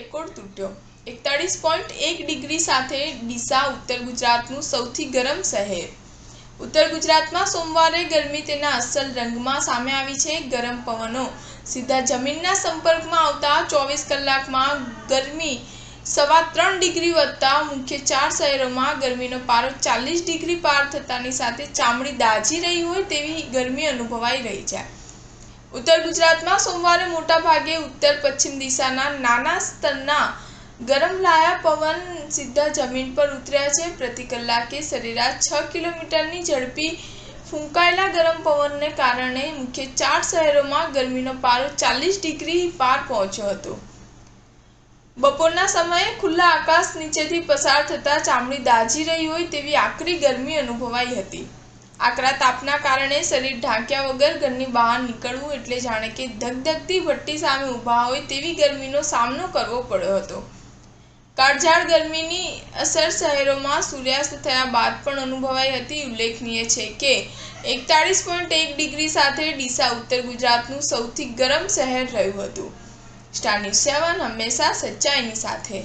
Record તૂટ્યો। 41.1 degree સાથે ડીસા ઉત્તર ગુજરાતનું સૌથી ગરમ શહેર। ઉત્તર ગુજરાતમાં સોમવારે ગરમી તેના અસલ રંગમાં સામે આવી છે। ગરમ પવનો સીધા જમીનના સંપર્કમાં આવતા 24 કલાકમાં ગરમી 3.25 ડિગ્રી વધતા મુખ્ય 4 શહેરોમાં ગરમીનો પારો 40 ડિગ્રી પાર થતાની સાથે ચામડી દાઝી રહી હોય તેવી ગરમી અનુભવાઈ રહી છે। ઉત્તર ગુજરાતમાં સોમવારે મોટા ભાગે ઉત્તર પશ્ચિમ દિશાના નાના સ્તરના ગરમ લાયા પવન સીધા જમીન પર ઉતર્યા છે। પ્રતિ કલાકે સરેરાશ 6 કિલોમીટરની ઝડપી ફૂંકાયેલા ગરમ પવનને કારણે મુખ્ય 4 શહેરોમાં ગરમીનો પારો 40 ડિગ્રી પાર પહોંચ્યો હતો। બપોરના સમયે ખુલ્લા આકાશ નીચેથી પસાર થતા ચામડી દાઝી રહી હોય તેવી આકરી ગરમી અનુભવાઈ હતી। આકરા તાપના કારણે શરીર ઢાંક્યા વગર ઘરની બહાર નીકળવું એટલે જાણે કે ધગધગતી ભઠ્ઠી સામે ઊભા હોય તેવી ગરમીનો સામનો કરવો પડ્યો હતો। કાળઝાળ ગરમીની અસર શહેરોમાં સૂર્યાસ્ત થયા બાદ પણ અનુભવાઈ હતી। ઉલ્લેખનીય છે કે 41.1 ડિગ્રી સાથે ડીસા ઉત્તર ગુજરાતનું સૌથી ગરમ શહેર રહ્યું હતું। સ્ટાર ન્યૂઝ 7 હંમેશા સચ્ચાઈની સાથે।